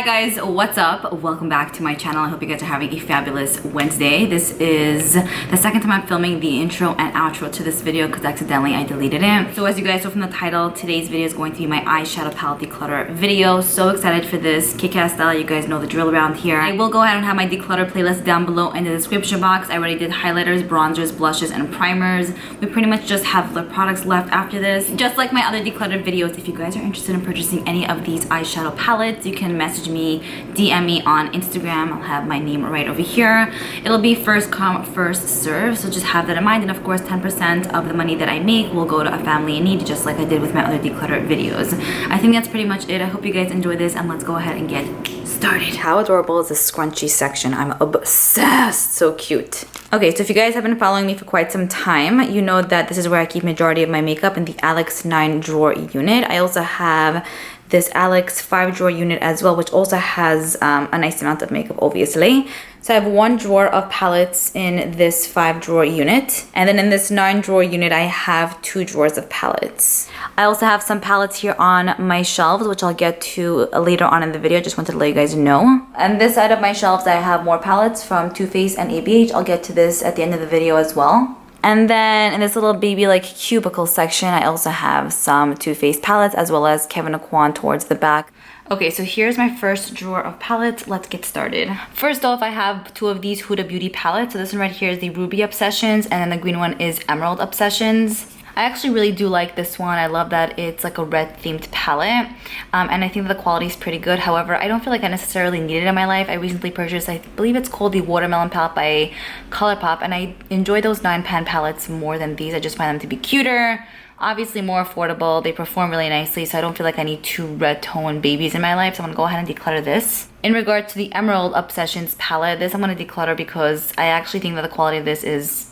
Hi guys, what's up? Welcome back to my channel. I hope you guys are having a fabulous Wednesday. This is the second time I'm filming the intro and outro to this video because accidentally I deleted it. So as you guys saw from the title, today's video is going to be my eyeshadow palette declutter video. So excited for this kick-ass style. You guys know the drill around here. I will go ahead and have my declutter playlist down below in the description box. I already did highlighters, bronzers, blushes, and primers. We pretty much just have the products left after this. Just like my other declutter videos, if you guys are interested in purchasing any of these eyeshadow palettes, you can message me, DM me on Instagram. I'll have my name right over here. It'll be first come, first serve, so just have that in mind. And of course, 10% of the money that I make will go to a family in need, just like I did with my other declutter videos. I think that's pretty much it. I hope you guys enjoy this, and let's go ahead and get started. How adorable is this scrunchy section? I'm obsessed. So cute. Okay, so if you guys have been following me for quite some time, you know that this is where I keep majority of my makeup in the Alex 9 drawer unit. I also have this Alex 5 drawer unit as well, which also has a nice amount of makeup, obviously. So I have one drawer of palettes in this 5 drawer unit. And then in this 9 drawer unit, I have 2 drawers of palettes. I also have some palettes here on my shelves, which I'll get to later on in the video. Just wanted to let you guys know. And this side of my shelves, I have more palettes from Too Faced and ABH. I'll get to this at the end of the video as well. And then in this little baby like cubicle section, I also have some Too Faced palettes as well as Kevyn Aucoin towards the back. Okay, so here's my first drawer of palettes. Let's get started. First off, I have 2 of these Huda Beauty palettes. So this one right here is the Ruby Obsessions, and then the green one is Emerald Obsessions. I actually really do like this one. I love that it's like a red themed palette, and I think that the quality is pretty good. However, I don't feel like I necessarily need it in my life. I recently purchased, I believe it's called the Watermelon palette by ColourPop, and I enjoy those 9-pan palettes more than these. I just find them to be cuter, obviously more affordable. They perform really nicely, so I don't feel like I need 2 red tone babies in my life. So I'm gonna go ahead and declutter this. In regard to the Emerald Obsessions palette, this I'm gonna declutter because I actually think that the quality of this is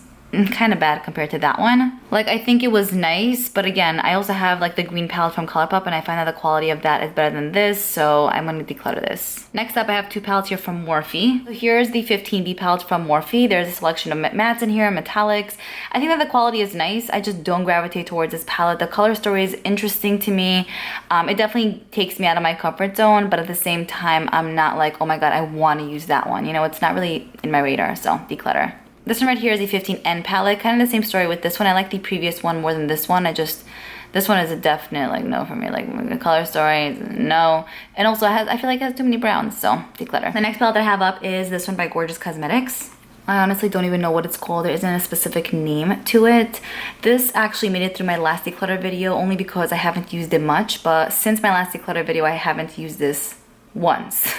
kind of bad compared to that one. Like, I think it was nice, but again, I also have like the green palette from ColourPop, and I find that the quality of that is better than this, so I'm gonna declutter this. Next up, I have 2 palettes here from Morphe. So here's the 15B palette from Morphe. There's a selection of mattes in here, metallics. I think that the quality is nice. I just don't gravitate towards this palette. The color story is interesting to me. It definitely takes me out of my comfort zone, but at the same time, I'm not like, oh my god, I want to use that one. You know, it's not really in my radar, so declutter. This one right here is the 15N palette. Kind of the same story with this one. I like the previous one more than this one. This one is a definite like no for me. Like the color story, no. And also I feel like it has too many browns, so declutter. The next palette that I have up is this one by Gorgeous Cosmetics. I honestly don't even know what it's called. There isn't a specific name to it. This actually made it through my last declutter video only because I haven't used it much, but since my last declutter video, I haven't used this once.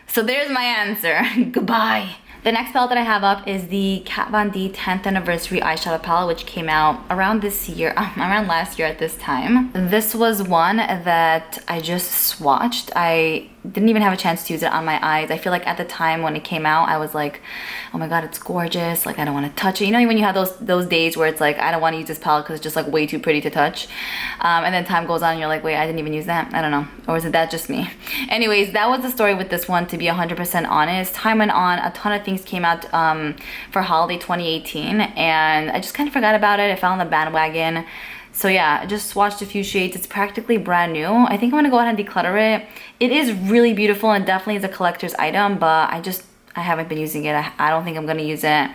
So there's my answer. Goodbye. The next palette that I have up is the Kat Von D 10th Anniversary Eyeshadow Palette, which came out around this year, around last year at this time. This was one that I just swatched. I didn't even have a chance to use it on my eyes. I feel like at the time when it came out, I was like, oh my god, it's gorgeous. Like, I don't want to touch it. You know when you have those days where it's like, I don't want to use this palette because it's just like way too pretty to touch. And then time goes on and you're like, wait, I didn't even use that. I don't know. Or is it that just me? Anyways, that was the story with this one, to be 100% honest. Time went on. A ton of things came out for holiday 2018, and I just kind of forgot about it. I fell on the bandwagon. So yeah, I just swatched a few shades. It's practically brand new. I think I'm gonna go ahead and declutter it. It is really beautiful and definitely is a collector's item, but I haven't been using it. I don't think I'm gonna use it.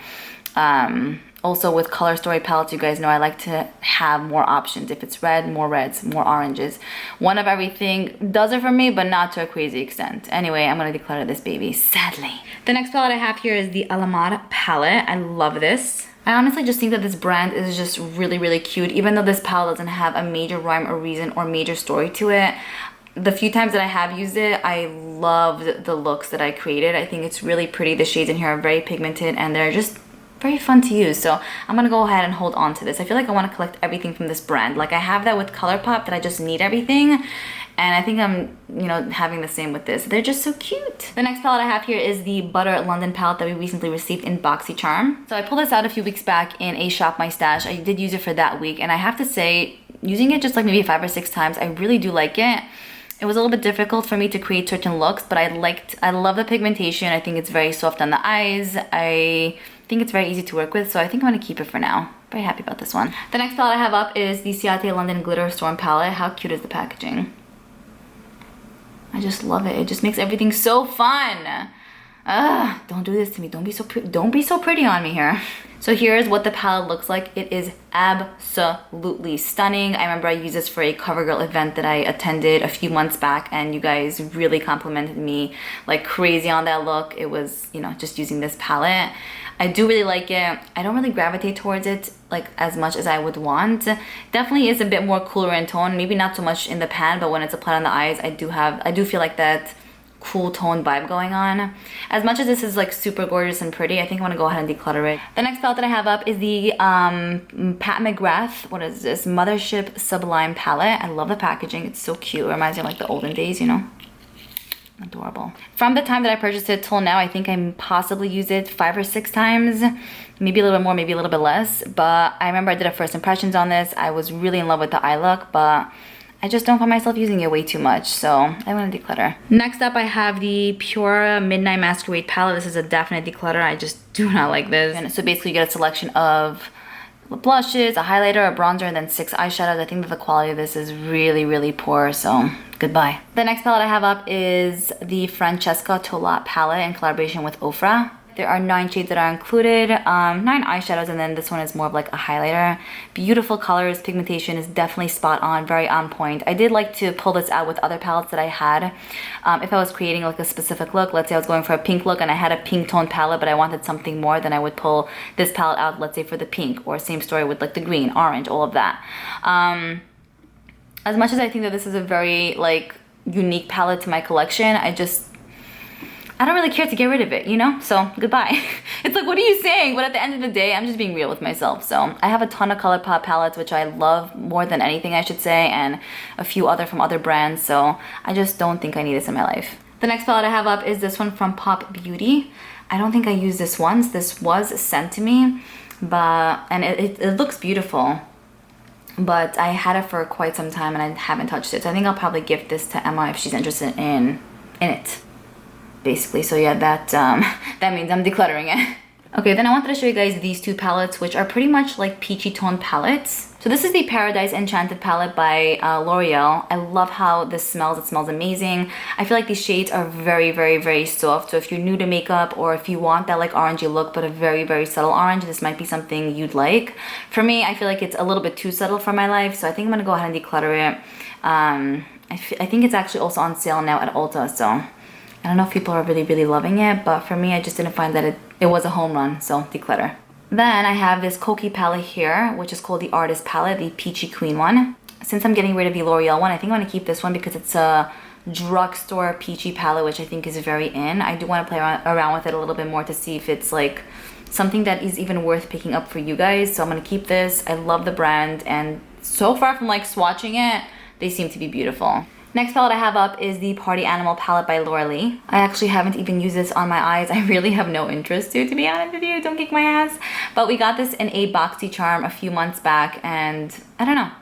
Also with color story palettes, you guys know I like to have more options. If it's red, more reds, more oranges. One of everything does it for me, but not to a crazy extent. Anyway, I'm gonna declutter this baby, sadly. The next palette I have here is the Alamad palette. I love this. I honestly just think that this brand is just really, really cute. Even though this palette doesn't have a major rhyme or reason or major story to it, the few times that I have used it, I loved the looks that I created. I think it's really pretty. The shades in here are very pigmented and they're just very fun to use. So I'm gonna go ahead and hold on to this. I feel like I want to collect everything from this brand. Like I have that with ColourPop, that I just need everything. And I think I'm, you know, having the same with this. They're just so cute. The next palette I have here is the Butter London palette that we recently received in BoxyCharm. So I pulled this out a few weeks back in a Shop My Stash. I did use it for that week, and I have to say, using it just like maybe 5 or 6 times, I really do like it. It was a little bit difficult for me to create certain looks, but I love the pigmentation. I think it's very soft on the eyes. I think it's very easy to work with, so I think I'm gonna keep it for now. Very happy about this one. The next palette I have up is the Ciate London Glitter Storm palette. How cute is the packaging? I just love it. It just makes everything so fun. Ugh, don't do this to me. Don't be so pretty on me here. So here's what the palette looks like. It is absolutely stunning. I remember I used this for a CoverGirl event that I attended a few months back, and you guys really complimented me like crazy on that look. It was, you know, just using this palette. I do really like it. I don't really gravitate towards it like as much as I would want. Definitely is a bit more cooler in tone. Maybe not so much in the pan, but when it's applied on the eyes, I do feel like that cool tone vibe going on. As much as this is like super gorgeous and pretty, I think I want to go ahead and declutter it. The next palette that I have up is the Pat McGrath, what is this, Mothership Sublime palette. I love the packaging. It's so cute. It reminds me of like the olden days, you know. Adorable. From the time that I purchased it till now, I think I possibly used it 5 or 6 times, maybe a little bit more, maybe a little bit less. But I remember I did a first impressions on this. I was really in love with the eye look, but I just don't find myself using it way too much, so I want to declutter. Next up, I have the Pure Midnight Masquerade palette. This is a definite declutter. I just do not like this. And so basically you get a selection of blushes, a highlighter, a bronzer, and then 6 eyeshadows. I think that the quality of this is really, really poor, so goodbye. The next palette I have up is the Francesca Tolat palette in collaboration with Ofra. There are 9 shades that are included, 9 eyeshadows, and then this one is more of like a highlighter. Beautiful colors, pigmentation is definitely spot on, very on point. I did like to pull this out with other palettes that I had. If I was creating like a specific look, let's say I was going for a pink look and I had a pink tone palette, but I wanted something more, then I would pull this palette out, let's say for the pink, or same story with like the green, orange, all of that. As much as I think that this is a very like unique palette to my collection, I don't really care to get rid of it, you know? So, goodbye. It's like, what are you saying? But at the end of the day, I'm just being real with myself. So, I have a ton of ColourPop palettes, which I love more than anything, I should say, and a few other from other brands. So, I just don't think I need this in my life. The next palette I have up is this one from Pop Beauty. I don't think I used this once. This was sent to me, and it looks beautiful. But I had it for quite some time and I haven't touched it. So, I think I'll probably gift this to Emma if she's interested in it. Basically, so yeah, that means I'm decluttering it. Okay, then I wanted to show you guys these 2 palettes, which are pretty much like peachy tone palettes. So this is the Paradise Enchanted palette by L'Oreal. I love how this smells. It smells amazing. I feel like these shades are very, very, very soft. So if you're new to makeup, or if you want that like orangey look, but a very, very subtle orange, this might be something you'd like. For me, I feel like it's a little bit too subtle for my life, so I think I'm gonna go ahead and declutter it. I think it's actually also on sale now at Ulta, so I don't know if people are really, really loving it, but for me, I just didn't find that it was a home run, so declutter. Then I have this Koki palette here, which is called the Artist palette, the Peachy Queen one. Since I'm getting rid of the L'Oreal one, I think I'm gonna keep this one because it's a drugstore peachy palette, which I think is very in. I do want to play around with it a little bit more to see if it's like something that is even worth picking up for you guys. So I'm gonna keep this. I love the brand, and so far from like swatching it, they seem to be beautiful. Next palette I have up is the Party Animal palette by Liora.y. I actually haven't even used this on my eyes. I really have no interest to be honest with you. Don't kick my ass. But we got this in a BoxyCharm a few months back, and I don't know.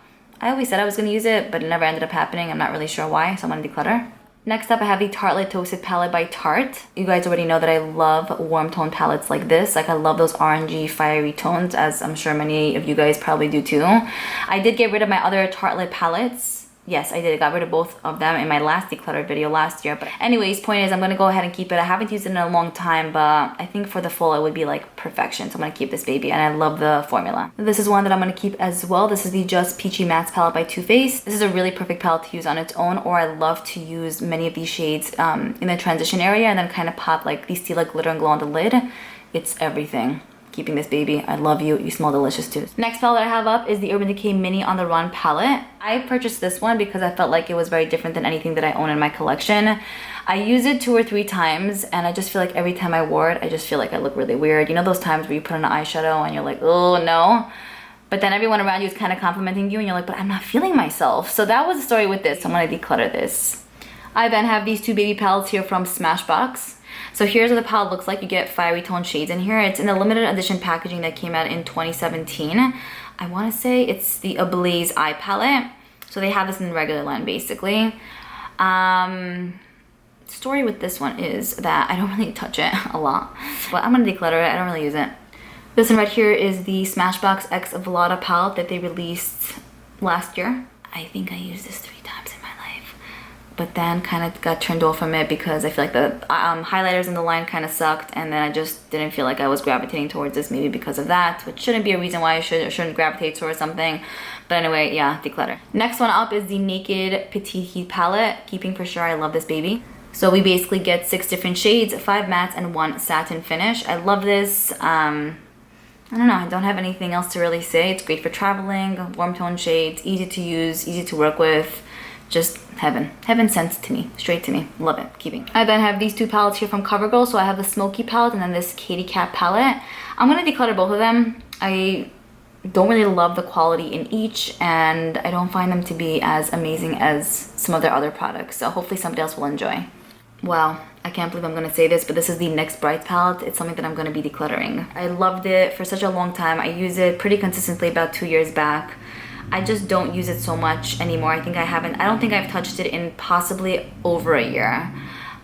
I always said I was going to use it, but it never ended up happening. I'm not really sure why, so I'm going to declutter. Next up, I have the Tartelette Toasted palette by Tarte. You guys already know that I love warm tone palettes like this. Like, I love those orangey, fiery tones, as I'm sure many of you guys probably do too. I did get rid of my other Tartelette palettes. Yes, I did. I got rid of both of them in my last declutter video last year. But anyways, point is, I'm going to go ahead and keep it. I haven't used it in a long time, but I think for the fall, it would be like perfection. So I'm going to keep this baby, and I love the formula. This is one that I'm going to keep as well. This is the Just Peachy Mattes palette by Too Faced. This is a really perfect palette to use on its own, or I love to use many of these shades in the transition area and then kind of pop like these Stila glitter and glow on the lid. It's everything. Keeping this baby. I love you. You smell delicious too. Next palette I have up is the Urban Decay Mini On The Run palette. I purchased this one because I felt like it was very different than anything that I own in my collection. I used it 2 or 3 times, and I just feel like every time I wore it, I just feel like I look really weird. You know those times where you put on an eyeshadow and you're like, oh no? But then everyone around you is kind of complimenting you and you're like, but I'm not feeling myself. So that was the story with this. So I'm going to declutter this. I then have these 2 baby palettes here from Smashbox. So here's what the palette looks like. You get fiery tone shades in here. It's in the limited edition packaging that came out in 2017. I want to say it's the Ablaze Eye palette. So they have this in the regular line basically. Story with this one is that I don't really touch it a lot, but I'm going to declutter it. I don't really use it. This one right here is the Smashbox X Velada palette that they released last year. I think I used this 3 times in my life. but then kind of got turned off from it because I feel like the highlighters in the line kind of sucked, and then I just didn't feel like I was gravitating towards this, maybe because of that, which shouldn't be a reason why I shouldn't gravitate towards something. But anyway, yeah, declutter. Next one up is the Naked Petite Heat palette. Keeping for sure, I love this baby. So we basically get 6 different shades, 5 mattes and 1 satin finish. I love this. I don't know, I don't have anything else to really say. It's great for traveling, warm tone shades, easy to use, easy to work with. Just heaven. Heaven sent to me, straight to me. Love it, keeping. I then have these 2 palettes here from CoverGirl. So I have the Smoky palette and then this Katy Cat palette. I'm gonna declutter both of them. I don't really love the quality in each, and I don't find them to be as amazing as some of their other products. So hopefully somebody else will enjoy. Wow, I can't believe I'm gonna say this, but this is the NYX Bright palette. It's something that I'm gonna be decluttering. I loved it for such a long time. I use it pretty consistently about 2 years back. I just don't use it so much anymore. I don't think I've touched it in possibly over a year.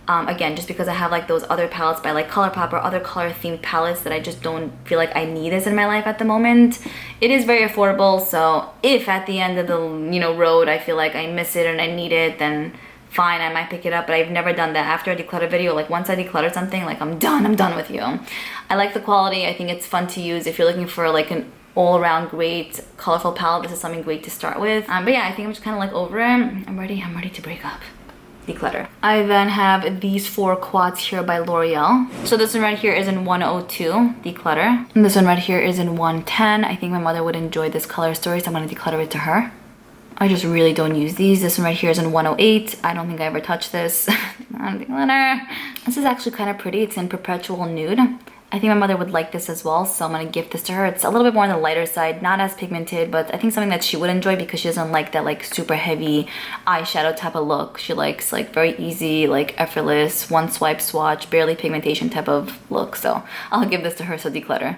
Again, just because I have like those other palettes by like ColourPop or other color themed palettes that I just don't feel like I need this in my life at the moment. It is very affordable, so if at the end of the road I feel like I miss it and I need it, then fine, I might pick it up. But I've never done that after a declutter video. Like once I declutter something, like I'm done with you. I like the quality. I think it's fun to use if you're looking for like an all-around great colorful palette. This is something great to start with. But yeah, I think I'm just kind of like over it. I'm ready to break up. Declutter. I then have these 4 quads here by L'Oreal. So this one right here is in 102, declutter. And this one right here is in 110. I think my mother would enjoy this color story, so I'm gonna declutter it to her. I just really don't use these. This one right here is in 108. I don't think I ever touched this. Declutter. This is actually kind of pretty. It's in Perpetual Nude. I think my mother would like this as well, so I'm gonna gift this to her. It's a little bit more on the lighter side, not as pigmented, but I think something that she would enjoy because she doesn't like that like super heavy eyeshadow type of look. She likes like very easy, like effortless, one swipe swatch, barely pigmentation type of look. So I'll give this to her, so declutter.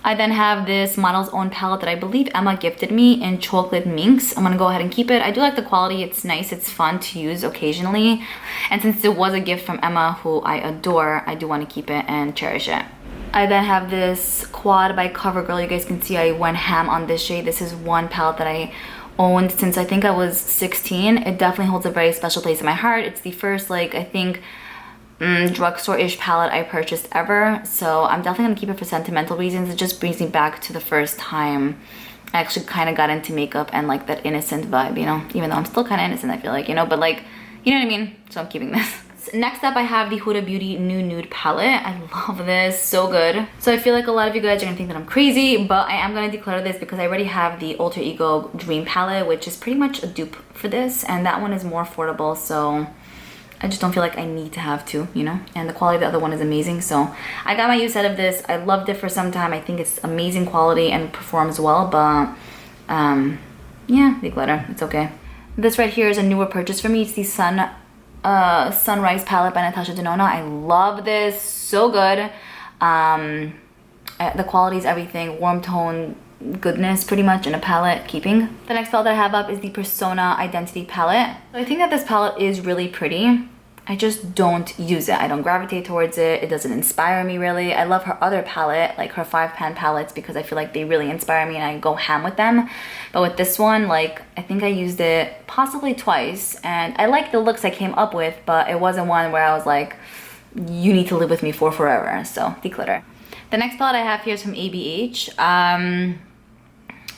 I then have this Model's Own palette that I believe Emma gifted me in Chocolate Minx. I'm gonna go ahead and keep it. I do like the quality. It's nice. It's fun to use occasionally. And since it was a gift from Emma, who I adore, I do want to keep it and cherish it. I then have this quad by CoverGirl. You guys can see I went ham on this shade. This is one palette that I owned since I think I was 16. It definitely holds a very special place in my heart. It's the first, like, I think drugstore-ish palette I purchased ever. So I'm definitely gonna keep it for sentimental reasons. It just brings me back to the first time I actually kind of got into makeup and like that innocent vibe, you know? Even though I'm still kind of innocent, I feel like, you know? But like, you know what I mean? So I'm keeping this. Next up, I have the Huda Beauty New Nude palette. I love this, so good. So I feel like a lot of you guys are gonna think that I'm crazy, but I am gonna declutter this because I already have the Alter Ego Dream palette, which is pretty much a dupe for this, and that one is more affordable, so I just don't feel like I need to have two, you know? And the quality of the other one is amazing, so I got my use out of this. I loved it for some time. I think it's amazing quality and performs well, but yeah, declutter, it's okay. This right here is a newer purchase for me. It's the Sunrise palette by Natasha Denona. I love this, so good. The quality is everything, warm tone goodness pretty much in a palette, keeping. The next palette that I have up is the Persona Identity palette. So I think that this palette is really pretty. I just don't use it. I don't gravitate towards it. It doesn't inspire me really. I love her other palette, like her 5-pan palettes, because I feel like they really inspire me and I go ham with them. But with this one, like, I think I used it possibly twice and I like the looks I came up with, but it wasn't one where I was like, you need to live with me for forever. So declutter. The next palette I have here is from ABH.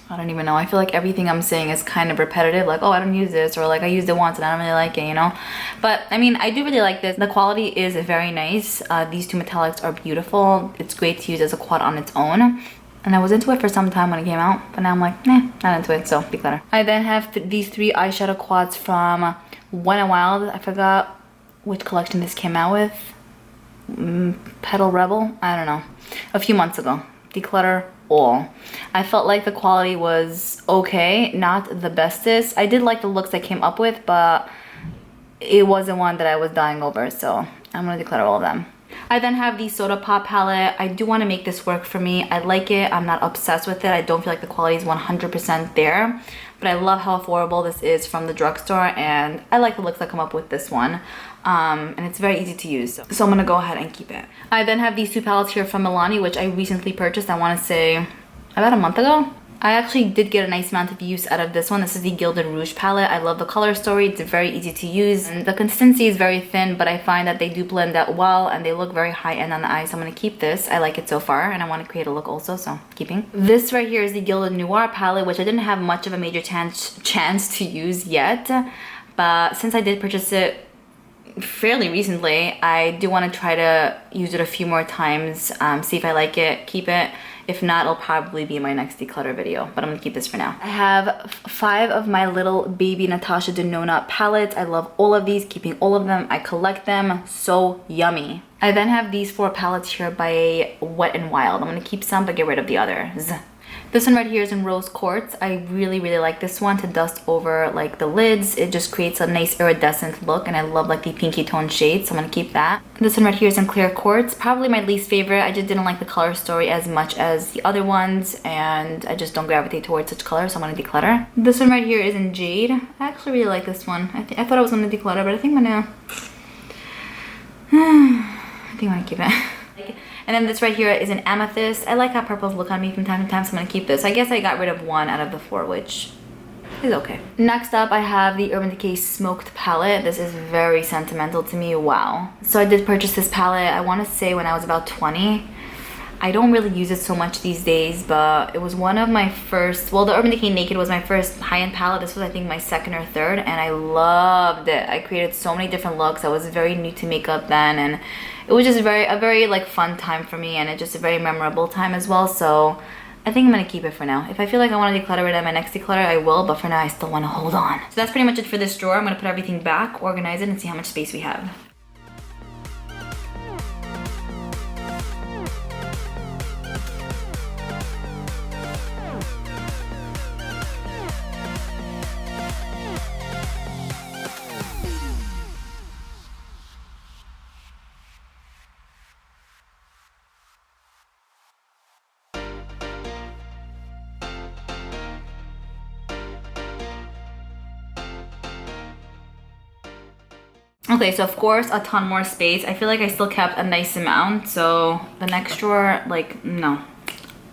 I don't even know. I feel like everything I'm saying is kind of repetitive. Like, oh, I don't use this, or like I used it once and I don't really like it, you know? But I mean, I do really like this. The quality is very nice. These two metallics are beautiful. It's great to use as a quad on its own. And I was into it for some time when it came out, but now I'm like, nah, not into it, so declutter. I then have these 3 eyeshadow quads from Wet n Wild. I forgot which collection this came out with. Petal Rebel? I don't know. A few months ago. Declutter all. I felt like the quality was okay, not the bestest. I did like the looks I came up with, but it wasn't one that I was dying over, so I'm gonna declutter all of them. I then have the Soda Pop palette. I do want to make this work for me. I like it. I'm not obsessed with it. I don't feel like the quality is 100% there, but I love how affordable this is from the drugstore, and I like the looks that come up with this one. And it's very easy to use, so I'm gonna go ahead and keep it. I then have these 2 palettes here from Milani, which I recently purchased, I want to say about a month ago. I actually did get a nice amount of use out of this one. This is the Gilded Rouge palette. I love the color story. It's very easy to use. And the consistency is very thin, but I find that they do blend out well and they look very high-end on the eye. So I'm going to keep this. I like it so far and I want to create a look also, so keeping. This right here is the Gilded Noir palette, which I didn't have much of a major chance to use yet. But since I did purchase it fairly recently, I do want to try to use it a few more times, see if I like it, keep it. If not, it'll probably be my next declutter video, but I'm gonna keep this for now. I have 5 of my little baby Natasha Denona palettes. I love all of these, keeping all of them. I collect them, so yummy. I then have these 4 palettes here by Wet n Wild. I'm gonna keep some, but get rid of the others. This one right here is in Rose Quartz. I really like this one to dust over like the lids. It just creates a nice iridescent look and I love like the pinky tone shade, so I'm gonna keep that. This one right here is in Clear Quartz. Probably my least favorite. I just didn't like the color story as much as the other ones and I just don't gravitate towards such colors, so I'm gonna declutter. This one right here is in Jade. I actually really like this one. I thought I was gonna declutter, but I think I'm gonna I'm gonna keep it. And then this right here is an Amethyst. I like how purples look on me from time to time, so I'm gonna keep this. I guess I got rid of 1 out of the 4, which is okay. Next up, I have the Urban Decay Smoked palette. This is very sentimental to me, wow. So I did purchase this palette, I wanna say when I was about 20. I don't really use it so much these days, but it was one of my first, well, the Urban Decay Naked was my first high-end palette. This was, I think, my 2nd or 3rd, and I loved it. I created so many different looks. I was very new to makeup then, and it was just a very like fun time for me, and it's just a very memorable time as well, so I think I'm gonna keep it for now. If I feel like I want to declutter it at my next declutter, I will, but for now I still want to hold on. So that's pretty much it for this drawer. I'm gonna put everything back, organize it, and see how much space we have. Okay, so of course a ton more space. I feel like I still kept a nice amount, so the next drawer, like, no,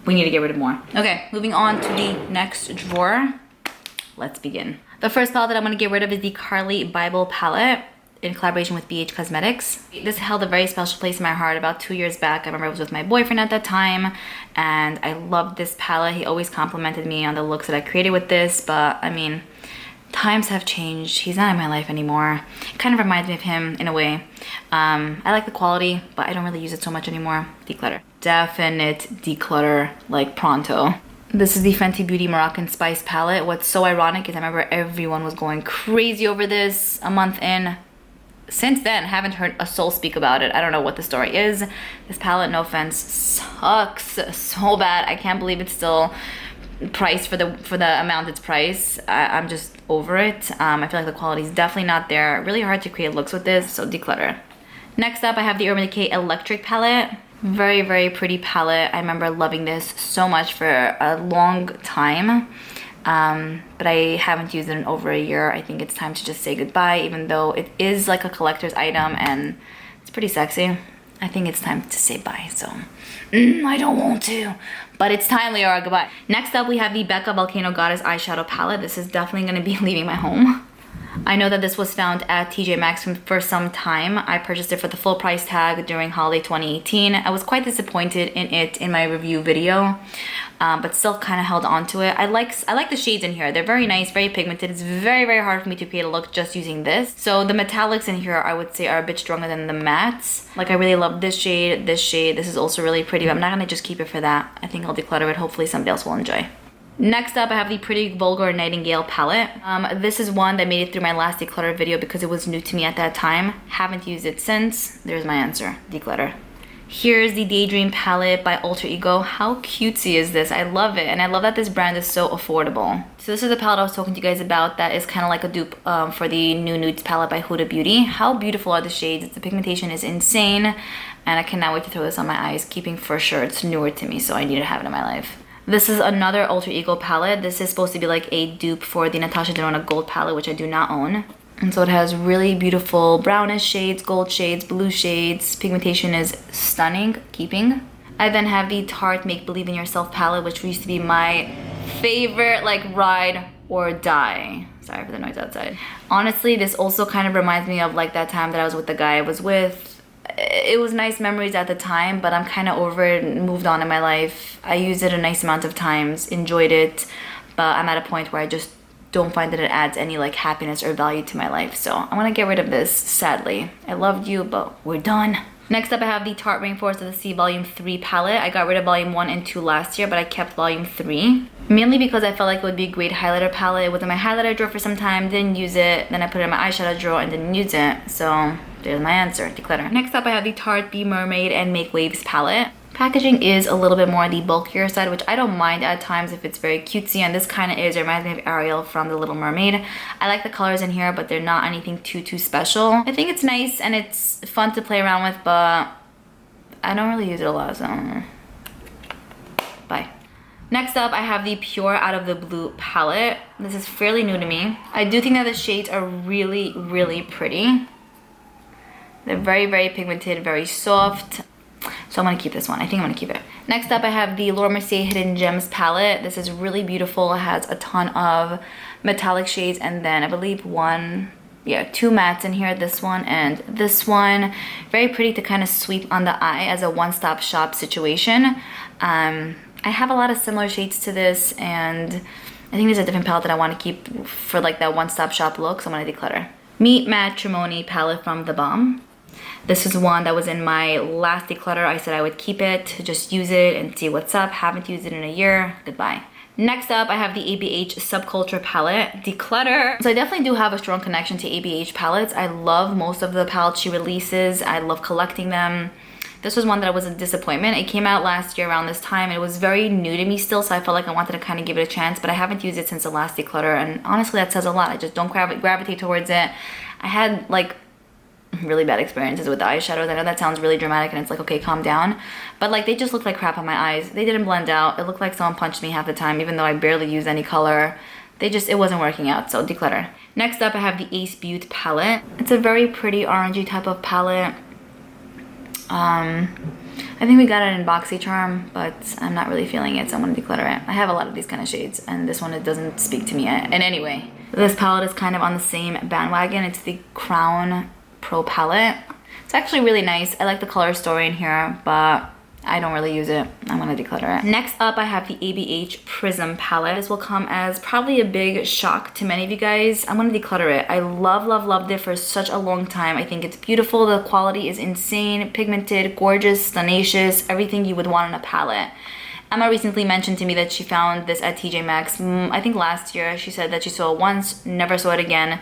we need to get rid of more. Okay, moving on to the next drawer. Let's begin. The first palette that I'm gonna get rid of is the Carly Bible palette in collaboration with BH Cosmetics. This held a very special place in my heart about 2 years back. I remember I was with my boyfriend at that time and I loved this palette. He always complimented me on the looks that I created with this, but I mean, times have changed. He's not in my life anymore. It kind of reminds me of him in a way. I like the quality, but I don't really use it so much anymore. Declutter. Definite declutter, like pronto. This is the Fenty Beauty Moroccan Spice palette. What's so ironic is I remember everyone was going crazy over this a month in. Since then, haven't heard a soul speak about it. I don't know what the story is. This palette, no offense, sucks so bad. I can't believe it's still priced for the amount it's priced. I'm just over it. I feel like the quality is definitely not there. Really hard to create looks with this, so declutter. Next up, I have the Urban Decay Electric palette. Very pretty palette. I remember loving this so much for a long time, but I haven't used it in over a year. I think it's time to just say goodbye, even though it is like a collector's item and it's pretty sexy. I think it's time to say bye, so I don't want to, but it's time, Liora, goodbye. Next up, we have the Becca Volcano Goddess eyeshadow palette. This is definitely gonna be leaving my home. I know that this was found at TJ Maxx for some time. I purchased it for the full price tag during holiday 2018. I was quite disappointed in it in my review video, but still kind of held on to it. I like the shades in here. They're very nice, very pigmented. It's very hard for me to create a look just using this. So the metallics in here, I would say, are a bit stronger than the mattes. Like, I really love this shade, this shade. This is also really pretty, but I'm not gonna just keep it for that. I think I'll declutter it. Hopefully somebody else will enjoy. Next up, I have the Pretty Vulgar Nightingale palette. This is one that made it through my last declutter video because it was new to me at that time. Haven't used it since. There's my answer, declutter. Here's the Daydream palette by Alter Ego. How cutesy is this? I love it, and I love that this brand is so affordable. So this is the palette I was talking to you guys about that is kind of like a dupe for the New Nudes palette by Huda Beauty. How beautiful are the shades? The pigmentation is insane, and I cannot wait to throw this on my eyes, keeping for sure it's newer to me, so I need to have it in my life. This is another Alter Ego palette. This is supposed to be like a dupe for the Natasha Denona Gold palette, which I do not own. And so it has really beautiful brownish shades, gold shades, blue shades. Pigmentation is stunning, keeping. I then have the Tarte Make Believe in Yourself palette, which used to be my favorite like ride or die. Sorry for the noise outside. Honestly, this also kind of reminds me of like that time that I was with the guy I was with. It was nice memories at the time, but I'm kind of over it and moved on in my life. I used it a nice amount of times, enjoyed it, but I'm at a point where I just don't find that it adds any like happiness or value to my life. So I want to get rid of this, sadly. I loved you, but we're done. Next up, I have the Tarte Rainforest of the Sea Volume 3 palette. I got rid of Volume 1 and 2 last year, but I kept Volume 3. Mainly because I felt like it would be a great highlighter palette. It was in my highlighter drawer for some time, didn't use it. Then I put it in my eyeshadow drawer and didn't use it. So there's my answer, Declutter. Next up, I have the Tarte Be Mermaid and Make Waves palette. Packaging is a little bit more on the bulkier side, which I don't mind at times if it's very cutesy, and this kind of is. It reminds me of Ariel from The Little Mermaid. I like the colors in here, but they're not anything too special. I think it's nice and it's fun to play around with, but I don't really use it a lot, so bye. Next up, I have the Pure Out of the Blue palette. This is fairly new to me. I do think that the shades are really pretty. They're very pigmented, very soft. So I'm gonna keep this one. I think I'm gonna keep it. Next up, I have the Laura Mercier Hidden Gems palette. This is really beautiful. It has a ton of metallic shades and then I believe two mattes in here, this one and this one. Very pretty to kind of sweep on the eye as a one-stop shop situation. I have a lot of similar shades to this, and I think there's a different palette that I want to keep for like that one-stop shop look, so I'm gonna declutter. Meet Matrimony palette from The Balm. This is one that was in my last declutter. I said I would keep it, just use it and see what's up. Haven't used it in a year, goodbye. Next up, I have the ABH Subculture palette, Declutter. So I definitely do have a strong connection to ABH palettes. I love most of the palettes she releases. I love collecting them. This was one that was a disappointment. It came out last year around this time. It was very new to me still, so I felt like I wanted to kind of give it a chance, but I haven't used it since the last declutter, and honestly that says a lot. I just don't gravitate towards it. I had like really bad experiences with the eyeshadows. I know that sounds really dramatic and it's like, okay, calm down, but like they just looked like crap on my eyes. They didn't blend out. It looked like someone punched me half the time, even though I barely use any color. It wasn't working out, so declutter. Next up, I have the Ace Beauty palette. It's a very pretty orangey type of palette. I think we got it in BoxyCharm, but I'm not really feeling it, so I'm gonna declutter it. I have a lot of these kind of shades, and this one, it doesn't speak to me in any way. This palette is kind of on the same bandwagon. It's the Crown Pro palette. It's actually really nice. I like the color story in here, but I don't really use it. I'm gonna declutter it. Next up, I have the ABH Prism palette. This will come as probably a big shock to many of you guys. I'm gonna declutter it. I loved it for such a long time. I think it's beautiful. The quality is insane, pigmented, gorgeous, stunnatious, everything you would want in a palette. Emma recently mentioned to me that she found this at TJ Maxx. I think last year. She said that she saw it once, never saw it again.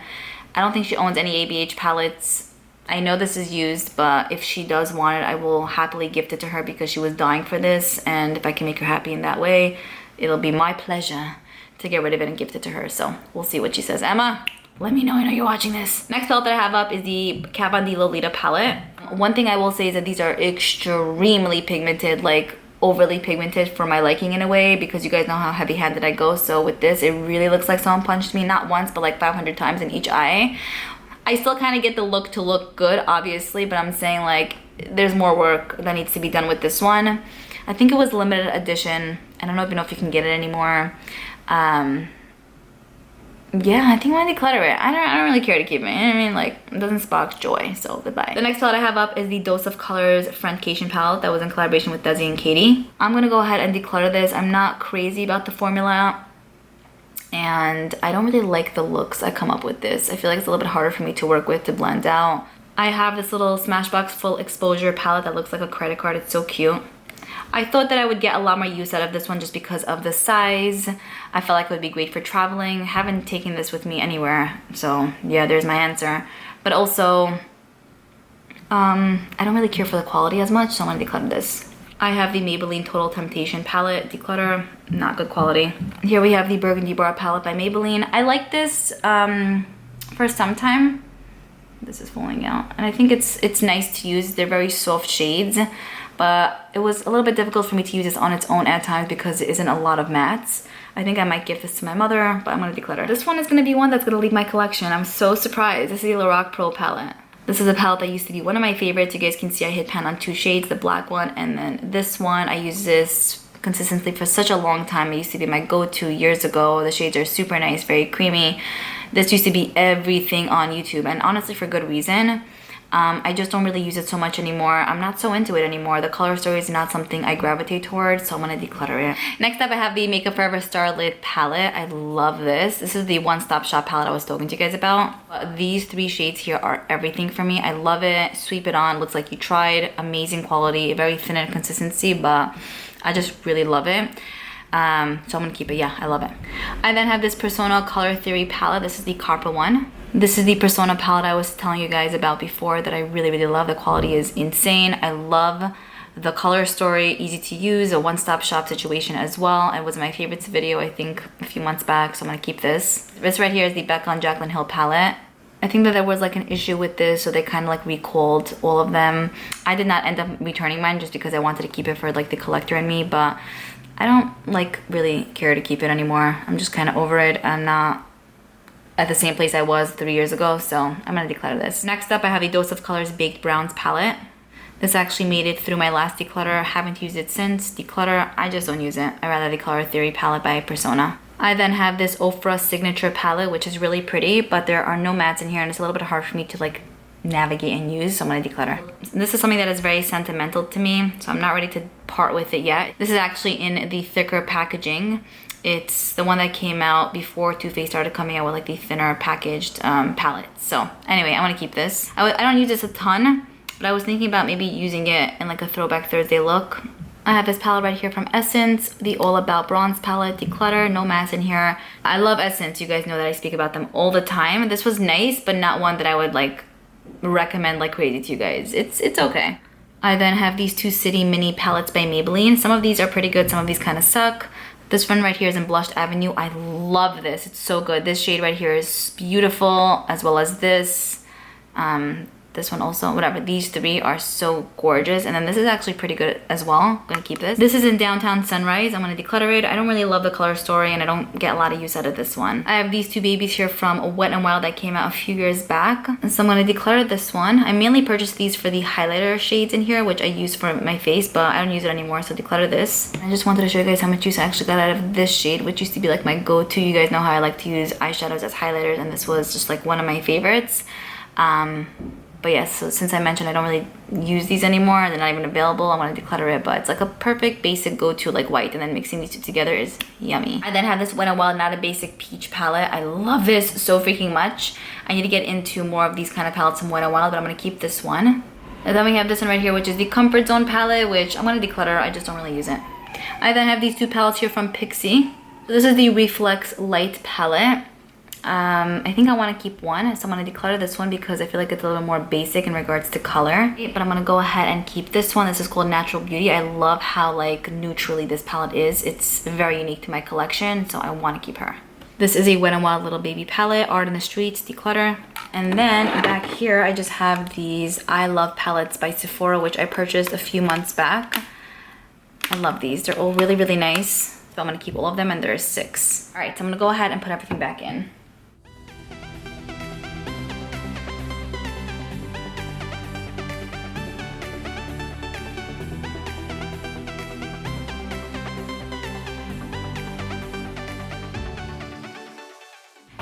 I don't think she owns any ABH palettes. I know this is used, but if she does want it, I will happily gift it to her because she was dying for this, and if I can make her happy in that way, it'll be my pleasure to get rid of it and gift it to her. So we'll see what she says. Emma, let me know. I know you're watching this. Next palette that I have up is the Kat Von D Lolita palette. One thing I will say is that these are extremely pigmented, like overly pigmented for my liking in a way, because you guys know how heavy-handed I go. So with this, it really looks like someone punched me, not once, but like 500 times in each eye. I still kind of get the look to look good, obviously, but I'm saying like there's more work that needs to be done with this one. I think it was limited edition. I don't even know if you can get it anymore. Yeah, I think I'm gonna declutter it. I don't really care to keep it. I mean, like, it doesn't spark joy, so goodbye. The next palette I have up is the Dose of Colors Friendcation palette that was in collaboration with Desi and Katie. I'm gonna go ahead and declutter this. I'm not crazy about the formula, and I don't really like the looks I come up with this. I feel like it's a little bit harder for me to work with, to blend out. I have this little Smashbox Full Exposure palette that looks like a credit card. It's so cute. I thought that I would get a lot more use out of this one just because of the size. I felt like it would be great for traveling. Haven't taken this with me anywhere, so yeah, there's my answer. But also, I don't really care for the quality as much, so I'm gonna declutter this. I have the Maybelline Total Temptation palette, declutter, not good quality. Here we have the Burgundy Bar palette by Maybelline. I like this for some time. This is falling out, and I think it's nice to use. They're very soft shades, but it was a little bit difficult for me to use this on its own at times because it isn't a lot of mattes. I think I might give this to my mother, but I'm gonna declutter. This one is gonna be one that's gonna leave my collection. I'm so surprised. This is the Lorac Pro palette. This is a palette that used to be one of my favorites. You guys can see I hit pan on two shades, the black one and then this one. I use this consistently for such a long time. It used to be my go-to years ago. The shades are super nice, very creamy. This used to be everything on YouTube, and honestly for good reason. I just don't really use it so much anymore. I'm not so into it anymore. The color story is not something I gravitate towards, so I'm gonna declutter it. Next up, I have the Makeup Forever Starlit palette. I love this. This is the one-stop shop palette I was talking to you guys about. These 3 shades here are everything for me. I love it. Sweep it on. Looks like you tried. Amazing quality. Very thin in consistency, but I just really love it. So I'm gonna keep it. Yeah, I love it. I then have this Persona Color Theory palette. This is the copper one. This is the Persona palette I was telling you guys about before that I really, really love. The quality is insane. I love the color story, easy to use, a one-stop shop situation as well. It was my favorites video, I think, a few months back, so I'm gonna keep this. This right here is the Becca and Jaclyn Hill palette. I think that there was like an issue with this, so they kind of like recalled all of them. I did not end up returning mine just because I wanted to keep it for like the collector in me, but I don't like really care to keep it anymore. I'm just kind of over it. I'm not at the same place I was 3 years ago, so I'm gonna declutter this. Next up, I have a Dose of Colors Baked Browns palette. This actually made it through my last declutter. Haven't used it since. Declutter, I just don't use it. I rather the Color Theory palette by Persona. I then have this Ofra Signature palette, which is really pretty, but there are no mattes in here, and it's a little bit hard for me to like navigate and use, so I'm gonna declutter. This is something that is very sentimental to me, so I'm not ready to part with it yet. This is actually in the thicker packaging. It's the one that came out before Too Faced started coming out with like the thinner packaged palettes. So anyway, I want to keep this. I don't use this a ton, but I was thinking about maybe using it in like a Throwback Thursday look. I have this palette right here from Essence, the All About Bronze palette, Declutter, no mattes in here. I love Essence. You guys know that I speak about them all the time. This was nice, but not one that I would like recommend like crazy to you guys. It's okay. I then have these 2 City Mini palettes by Maybelline. Some of these are pretty good, some of these kind of suck. This one right here is in Blushed Avenue. I love this. It's so good. This shade right here is beautiful, as well as this. This one also, whatever. These 3 are so gorgeous. And then this is actually pretty good as well. I'm gonna keep this. This is in Downtown Sunrise. I'm gonna declutter it. I don't really love the color story, and I don't get a lot of use out of this one. I have these 2 babies here from Wet n Wild that came out a few years back. And so I'm gonna declutter this one. I mainly purchased these for the highlighter shades in here, which I use for my face, but I don't use it anymore, so declutter this. I just wanted to show you guys how much use I actually got out of this shade, which used to be like my go-to. You guys know how I like to use eyeshadows as highlighters, and this was just like one of my favorites. But yes, so since I mentioned I don't really use these anymore, they're not even available, I want to declutter it, but it's like a perfect basic go-to like white, and then mixing these 2 together is yummy. I then have this Wet n Wild Not a Basic Peach palette. I love this so freaking much. I need to get into more of these kind of palettes from Wet n Wild, but I'm going to keep this one. And then we have this one right here, which is the Comfort Zone palette, which I'm going to declutter. I just don't really use it. I then have these 2 palettes here from Pixi. So this is the Reflex Light palette. I think I want to keep one, so I'm going to declutter this one because I feel like it's a little bit more basic in regards to color. But I'm going to go ahead and keep this one. This is called Natural Beauty. I love how like neutrally this palette is. It's very unique to my collection, so I want to keep her. This is a Wet n Wild Little Baby palette, Art in the Streets, Declutter. And then back here I just have these I Love palettes by Sephora, which I purchased a few months back. I love these. They're all really, really nice. So I'm going to keep all of them, and there's 6. All right, so I'm going to go ahead and put everything back in.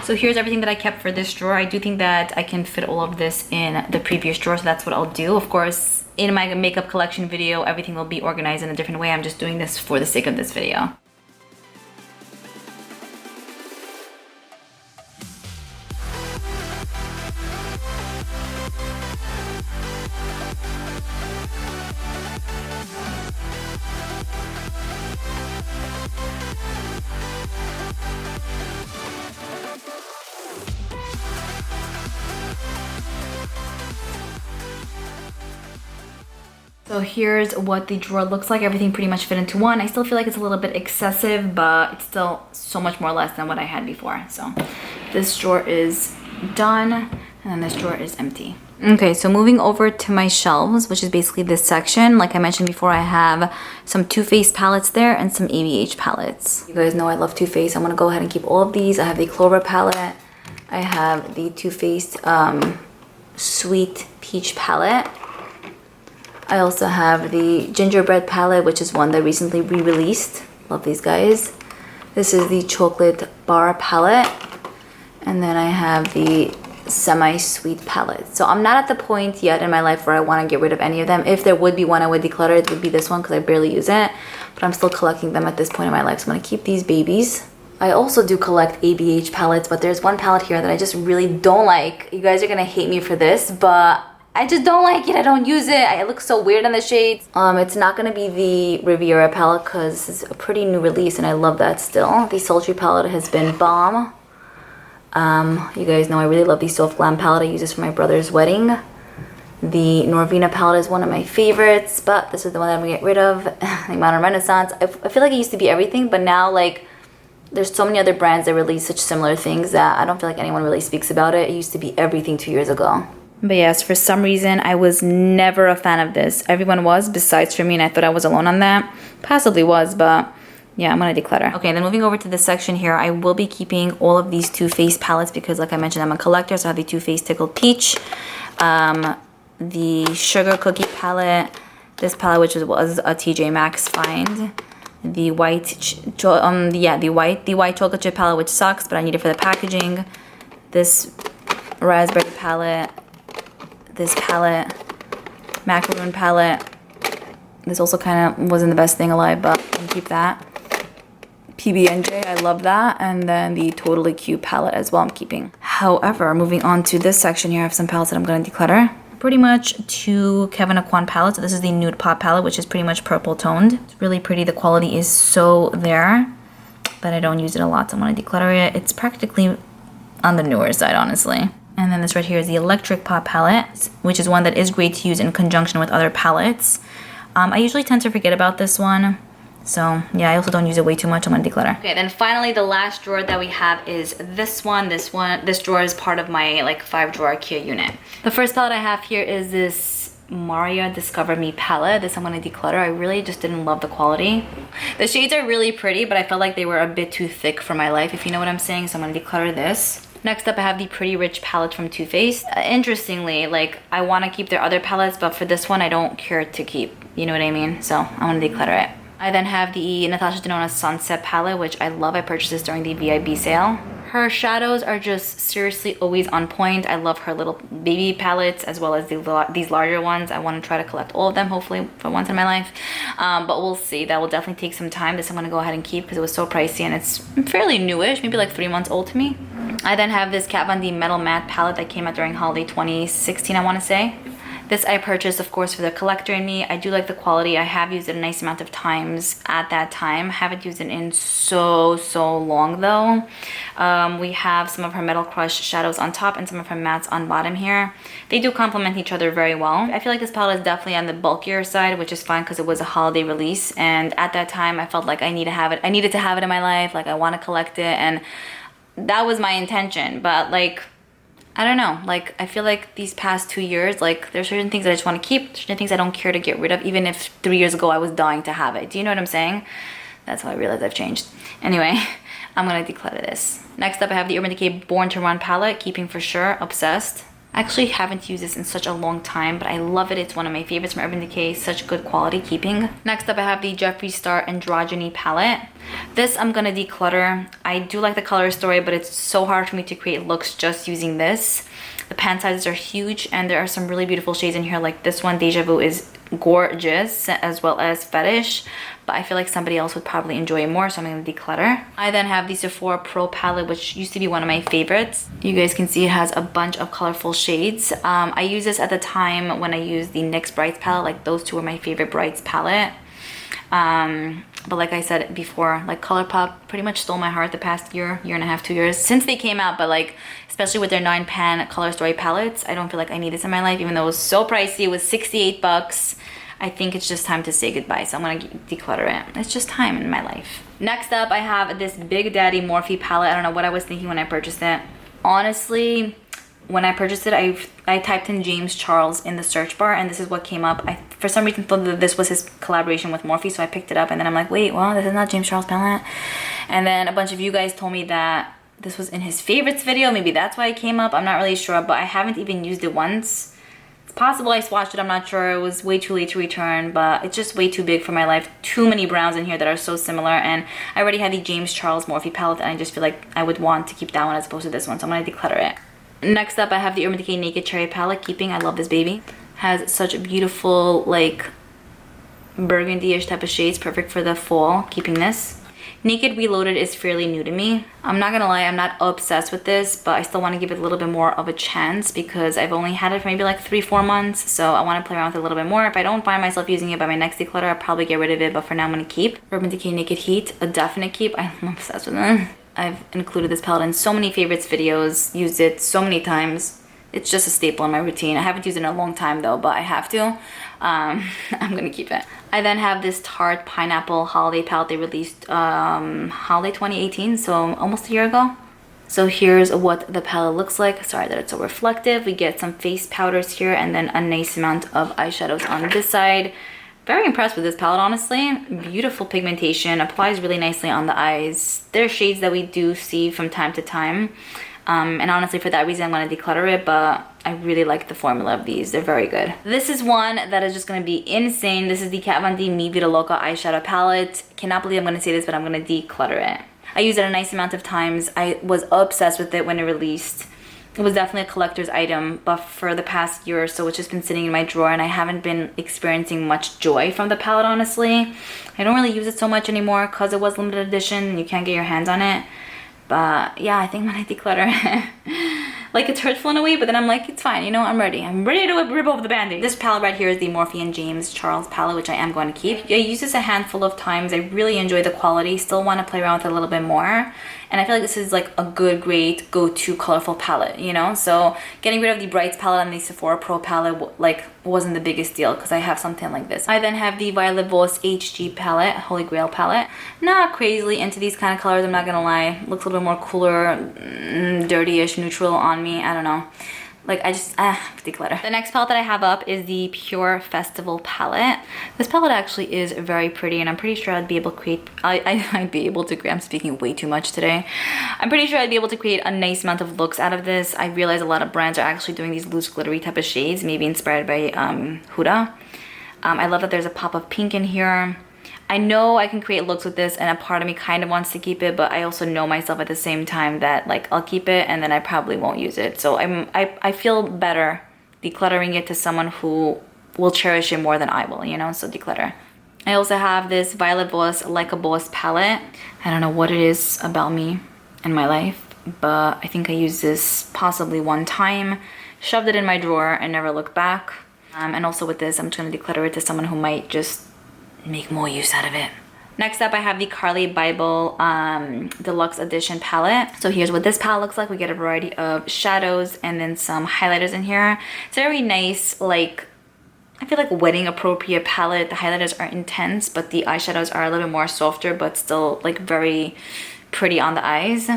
So here's everything that I kept for this drawer. I do think that I can fit all of this in the previous drawer, so that's what I'll do. Of course, in my makeup collection video, everything will be organized in a different way. I'm just doing this for the sake of this video. So here's what the drawer looks like. Everything pretty much fit into one. I still feel like it's a little bit excessive, but it's still so much more less than what I had before. So this drawer is done, and then this drawer is empty. Okay, so moving over to my shelves, which is basically this section. Like I mentioned before, I have some Too Faced palettes there and some ABH palettes. You guys know I love Too Faced. I'm gonna go ahead and keep all of these. I have the Clover palette. I have the Too Faced Sweet Peach palette. I also have the gingerbread palette, which is one that recently re-released. Love these guys. This is the chocolate bar palette. And then I have the semi-sweet palette. So I'm not at the point yet in my life where I want to get rid of any of them. If there would be one I would declutter, it would be this one because I barely use it. But I'm still collecting them at this point in my life. So I'm going to keep these babies. I also do collect ABH palettes, but there's one palette here that I just really don't like. You guys are going to hate me for this, but I just don't like it. I don't use it. It looks so weird in the shades. It's not going to be the Riviera palette because it's a pretty new release and I love that still. The Sultry palette has been bomb. You guys know I really love the Soft Glam palette. I use this for my brother's wedding. The Norvina palette is one of my favorites, but this is the one that I'm gonna get rid of. The Modern Renaissance. I feel like it used to be everything, but now like there's so many other brands that release such similar things that I don't feel like anyone really speaks about it. It used to be everything 2 years ago. But yes, for some reason, I was never a fan of this. Everyone was, besides for me, and I thought I was alone on that. Possibly was, but yeah, I'm gonna declutter. Okay, then moving over to this section here, I will be keeping all of these Too Faced palettes because like I mentioned, I'm a collector, so I have the Too Faced Tickled Peach, the Sugar Cookie palette, this palette which was a TJ Maxx find, the white chocolate chip palette which sucks, but I need it for the packaging, this raspberry palette, this palette, macaroon palette. This also kind of wasn't the best thing alive, but I can keep that. PB&J, I love that. And then the Totally Cute palette as well I'm keeping. However, moving on to this section here, I have some palettes that I'm going to declutter. Pretty much 2 Kevyn Aucoin palettes. So this is the Nude Pop palette, which is pretty much purple toned. It's really pretty. The quality is so there, but I don't use it a lot, so I'm going to declutter it. It's practically on the newer side, honestly. And then this right here is the Electric Pop palette, which is one that is great to use in conjunction with other palettes. I usually tend to forget about this one. So yeah, I also don't use it way too much. I'm gonna declutter. Okay, then finally the last drawer that we have is this one. This drawer is part of my like 5-drawer IKEA unit. The first palette I have here is this Maria Discover Me palette. This I'm gonna declutter. I really just didn't love the quality. The shades are really pretty, but I felt like they were a bit too thick for my life, if you know what I'm saying. So I'm gonna declutter this. Next up, I have the Pretty Rich palette from Too Faced. Interestingly, like I want to keep their other palettes, but for this one, I don't care to keep. You know what I mean? So I'm gonna declutter it. I then have the Natasha Denona Sunset palette, which I love. I purchased this during the VIB sale. Her shadows are just seriously always on point. I love her little baby palettes as well as these larger ones. I want to try to collect all of them, hopefully for once in my life. But we'll see. That will definitely take some time. This I'm going to go ahead and keep because it was so pricey and it's fairly newish, maybe like 3 months old to me. I then have this Kat Von D Metal Matte palette that came out during holiday 2016, I want to say. This I purchased, of course, for the collector in me. I do like the quality. I have used it a nice amount of times at that time. Haven't used it in so long, though. We have some of her Metal Crush shadows on top and some of her mattes on bottom here. They do complement each other very well. I feel like this palette is definitely on the bulkier side, which is fine because it was a holiday release. And at that time, I felt like I needed to have it. I needed to have it in my life. Like, I want to collect it. And that was my intention. But, like, I don't know, like I feel like these past 2 years, like there's certain things that I just want to keep, certain things I don't care to get rid of, even if 3 years ago I was dying to have it. Do you know what I'm saying? That's how I realized I've changed. Anyway, I'm gonna declutter this. Next up, I have the Urban Decay Born to Run palette, keeping for sure, obsessed. I actually haven't used this in such a long time, but I love it. It's one of my favorites from Urban Decay, such good quality keeping. Next up, I have the Jeffree Star Androgyny palette. This I'm gonna declutter. I do like the color story, but it's so hard for me to create looks just using this. The pan sizes are huge, and there are some really beautiful shades in here. Like this one, Deja Vu, is gorgeous, as well as Fetish, but I feel like somebody else would probably enjoy it more, so I'm gonna declutter. I then have the Sephora Pro palette, which used to be one of my favorites. You guys can see it has a bunch of colorful shades. I used this at the time when I used the NYX Brights palette. Like those two were my favorite Brights palette. But like I said before, like ColourPop pretty much stole my heart the past year and a half, 2 years since they came out. But like, especially with their 9-pan Color Story palettes, I don't feel like I need this in my life, even though it was so pricey. It was 68 bucks. I think it's just time to say goodbye, so I'm gonna declutter it. It's just time in my life. Next up, I have this Big Daddy Morphe palette. I don't know what I was thinking when I purchased it. Honestly, when I purchased it, I typed in James Charles in the search bar, and this is what came up. I, for some reason, thought that this was his collaboration with Morphe, so I picked it up, and then I'm like, wait, well, this is not James Charles palette. And then a bunch of you guys told me that this was in his favorites video. Maybe that's why it came up. I'm not really sure, but I haven't even used it once. It's possible I swatched it, I'm not sure. It was way too late to return, but it's just way too big for my life. Too many browns in here that are so similar, and I already have the James Charles Morphe palette, and I just feel like I would want to keep that one as opposed to this one, so I'm gonna declutter it. Next up, I have the Urban Decay Naked Cherry palette. Keeping, I love this baby. Has such beautiful, like, burgundy-ish type of shades, perfect for the fall. Keeping this. Naked Reloaded is fairly new to me. I'm not gonna lie, I'm not obsessed with this, but I still want to give it a little bit more of a chance because I've only had it for maybe like 3-4 months, so I want to play around with it a little bit more. If I don't find myself using it by my next declutter, I'll probably get rid of it, but for now I'm gonna keep. Urban Decay Naked Heat, a definite keep. I'm obsessed with it. I've included this palette in so many favorites videos, used it so many times. It's just a staple in my routine. I haven't used it in a long time though, but I have to. I'm gonna keep it. I then have this Tarte Pineapple Holiday palette they released holiday 2018, so almost a year ago. So here's what the palette looks like. Sorry that it's so reflective. We get some face powders here and then a nice amount of eyeshadows on this side. Very impressed with this palette, honestly. Beautiful pigmentation, applies really nicely on the eyes. There are shades that we do see from time to time. And honestly, for that reason, I'm going to declutter it, but I really like the formula of these. They're very good. This is one that is just going to be insane. This is the Kat Von D Mi Vida Loca eyeshadow palette. Cannot believe I'm going to say this, but I'm going to declutter it. I used it a nice amount of times. I was obsessed with it when it released. It was definitely a collector's item, but for the past year or so, it's just been sitting in my drawer, and I haven't been experiencing much joy from the palette, honestly. I don't really use it so much anymore because it was limited edition and you can't get your hands on it. But yeah, I think I'm gonna declutter it. Like, it's hurtful in a way, but then I'm like, it's fine, you know, I'm ready. I'm ready to rip off the band-aid. This palette right here is the Morphe and James Charles palette, which I am going to keep. I used this a handful of times. I really enjoy the quality. Still want to play around with it a little bit more. And I feel like this is like a good, great go-to colorful palette, you know? So getting rid of the Brights palette and the Sephora Pro palette, like, wasn't the biggest deal because I have something like this. I then have the Violet Voss HG palette, Holy Grail palette. Not crazily into these kind of colors, I'm not gonna lie. Looks a little bit more cooler, dirty-ish, neutral on me. I don't know. Like, I just, declutter. The next palette that I have up is the Pure Festival palette. This palette actually is very pretty, and I'm pretty sure I'd be able to create, I'd be able to create, I'm speaking way too much today. I'm pretty sure I'd be able to create a nice amount of looks out of this. I realize a lot of brands are actually doing these loose glittery type of shades, maybe inspired by Huda. I love that there's a pop of pink in here. I know I can create looks with this, and a part of me kind of wants to keep it, but I also know myself at the same time that, like, I'll keep it and then I probably won't use it. So I feel better decluttering it to someone who will cherish it more than I will, you know, so declutter. I also have this Violet Voss Like a Boss palette. I don't know what it is about me and my life, but I think I used this possibly one time, shoved it in my drawer and never looked back. And also with this, I'm just going to declutter it to someone who might just make more use out of it. Next up, I have the Carly Bible Deluxe Edition palette. So here's what this palette looks like. We get a variety of shadows and then some highlighters in here. It's a very nice, like, I feel like wedding appropriate palette. The highlighters are intense, but the eyeshadows are a little bit more softer, but still like very pretty on the eyes.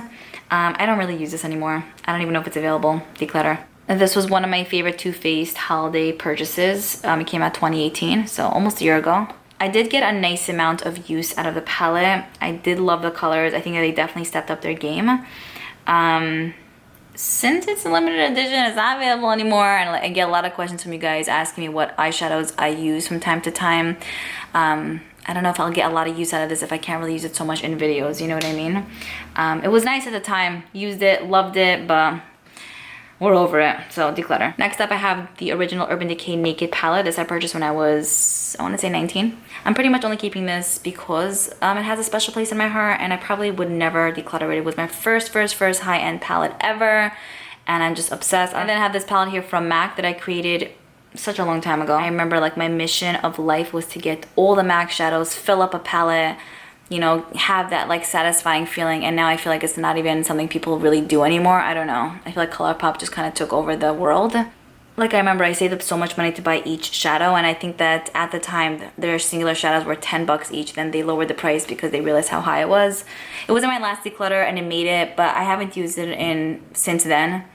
I don't really use this anymore. I don't even know if it's available. Declutter. And this was one of my favorite Too Faced holiday purchases. It came out 2018, so almost a year ago. I did get a nice amount of use out of the palette. I did love the colors. I think that they definitely stepped up their game. Since it's a limited edition, it's not available anymore, and I get a lot of questions from you guys asking me what eyeshadows I use from time to time. I don't know if I'll get a lot of use out of this if I can't really use it so much in videos, you know what I mean? It was nice at the time. Used it, loved it, but we're over it, so declutter. Next up, I have the original Urban Decay Naked palette. This I purchased when I was, I want to say 19. I'm pretty much only keeping this because it has a special place in my heart, and I probably would never declutter it. It was my first high-end palette ever, and I'm just obsessed. I then have this palette here from MAC that I created such a long time ago. I remember, like, my mission of life was to get all the MAC shadows, fill up a palette, you know, have that like satisfying feeling, and now I feel like it's not even something people really do anymore. I don't know. I feel like ColourPop just kind of took over the world. Like, I remember I saved up so much money to buy each shadow, and I think that at the time their singular shadows were $10 each. Then they lowered the price because they realized how high it was. It wasn't my last declutter and it made it, but I haven't used it since then.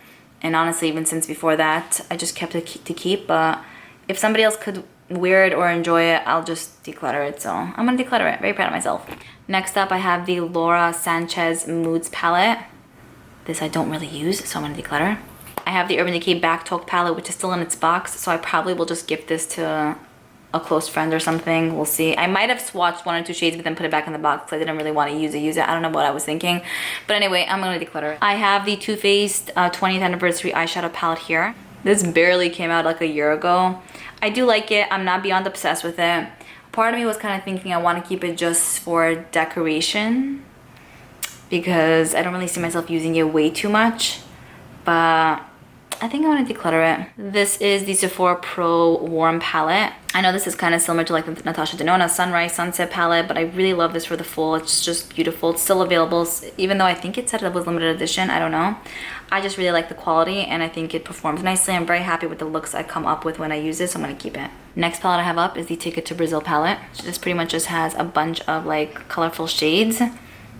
And honestly, even since before that, I just kept it to keep. But if somebody else could wear it or enjoy it, I'll just declutter it. So I'm gonna declutter it. Very proud of myself. Next up, I have the Laura Sanchez Moods palette. This I don't really use, so I'm gonna declutter. I have the Urban Decay Back Talk palette, which is still in its box, so I probably will just gift this to a close friend or something. We'll see. I might have swatched 1 or 2 shades but then put it back in the box because I didn't really want to use it. I don't know what I was thinking. But anyway, I'm going to declutter it. I have the Too Faced 20th Anniversary Eyeshadow Palette here. This barely came out like a year ago. I do like it. I'm not beyond obsessed with it. Part of me was kind of thinking I want to keep it just for decoration because I don't really see myself using it way too much. But I think I want to declutter it. This is the Sephora Pro Warm Palette. I know this is kind of similar to like the Natasha Denona Sunrise Sunset palette, but I really love this for the full. It's just beautiful. It's still available, even though I think it said it was limited edition. I don't know. I just really like the quality and I think it performs nicely. I'm very happy with the looks I come up with when I use this, so I'm going to keep it. Next palette I have up is the Ticket to Brazil palette. This pretty much just has a bunch of like colorful shades.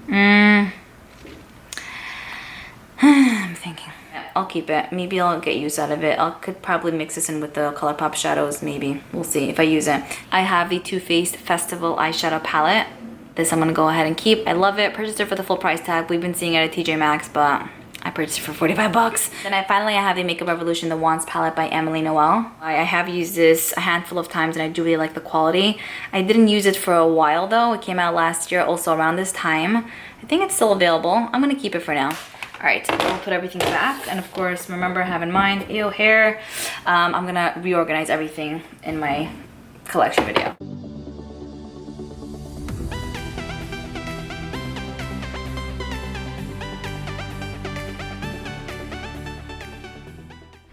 I'm thinking. I'll keep it. Maybe I'll get use out of it. I could probably mix this in with the ColourPop shadows, maybe. We'll see if I use it. I have the Too Faced Festival Eyeshadow Palette. This I'm gonna go ahead and keep. I love it. Purchased it for the full price tag. We've been seeing it at TJ Maxx, but I purchased it for 45 bucks. Then I have the Makeup Revolution The Wands Palette by Emily Noel. I have used this a handful of times and I do really like the quality. I didn't use it for a while though. It came out last year, also around this time. I think it's still available. I'm gonna keep it for now. All right, I'll put everything back. And of course, remember, have in mind, ew, hair. I'm gonna reorganize everything in my collection video.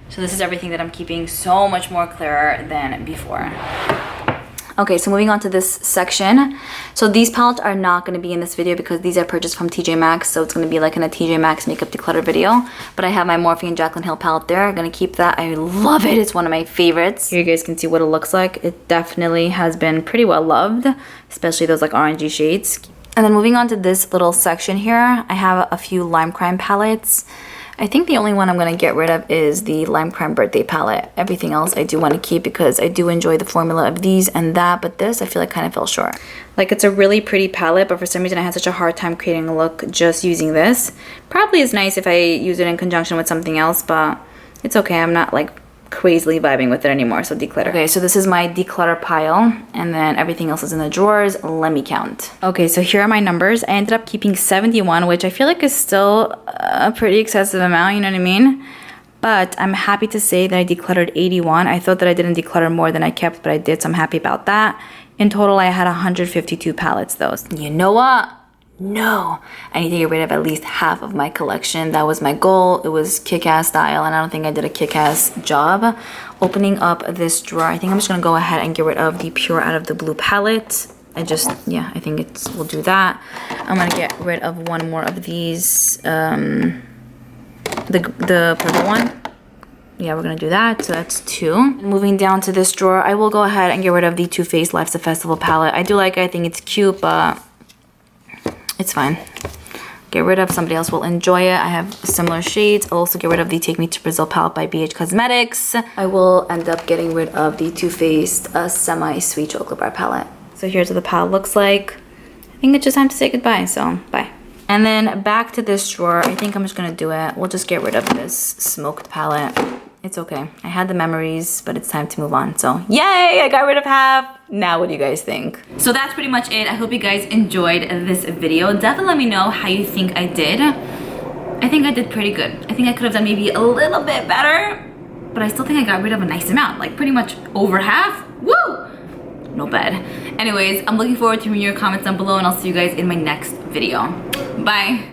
So this is everything that I'm keeping, so much more clearer than before. Okay, so moving on to this section. So these palettes are not going to be in this video because these I purchased from TJ Maxx, so it's going to be like in a TJ Maxx makeup declutter video. But I have my Morphe and Jaclyn Hill palette there. I'm going to keep that. I love it. It's one of my favorites. Here you guys can see what it looks like. It definitely has been pretty well loved, especially those like orangey shades. And then moving on to this little section here, I have a few Lime Crime palettes. I think the only one I'm going to get rid of is the Lime Crime Birthday palette. Everything else I do want to keep because I do enjoy the formula of these and that, but this I feel like kind of fell short. Like, it's a really pretty palette, but for some reason I had such a hard time creating a look just using this. Probably is nice if I use it in conjunction with something else, but it's okay. I'm not like crazily vibing with it anymore, so declutter. Okay, so this is my declutter pile, and then everything else is in the drawers. Let me count. Okay, so here are my numbers. I ended up keeping 71, which I feel like is still a pretty excessive amount, you know what I mean? But I'm happy to say that I decluttered 81. I thought that I didn't declutter more than I kept, but I did, so I'm happy about that. In total, I had 152 palettes though. You know what? No, I need to get rid of at least half of my collection. That was my goal. It was kick-ass style, and I don't think I did a kick-ass job. Opening up this drawer, I think I'm just gonna go ahead and get rid of the Pure Out of the Blue palette. I think we'll do that. I'm gonna get rid of one more of these, the purple one. Yeah, we're gonna do that, so that's 2. Moving down to this drawer, I will go ahead and get rid of the Too Faced Life's a Festival palette. I do like it, I think it's cute, but it's fine. Get rid of, somebody else will enjoy it. I have similar shades. I'll also get rid of the Take Me to Brazil palette by BH Cosmetics. I will end up getting rid of the Too Faced Semi Sweet Chocolate Bar palette. So here's what the palette looks like. I think it's just time to say goodbye, so bye. And then back to this drawer. I think I'm just gonna do it. We'll just get rid of this smoked palette. It's okay. I had the memories, but it's time to move on. So yay, I got rid of half. Now what do you guys think? So that's pretty much it. I hope you guys enjoyed this video. Definitely let me know how you think I did. I think I did pretty good. I think I could have done maybe a little bit better, but I still think I got rid of a nice amount, like pretty much over half. Woo! No bad. Anyways, I'm looking forward to reading your comments down below, and I'll see you guys in my next video. Bye.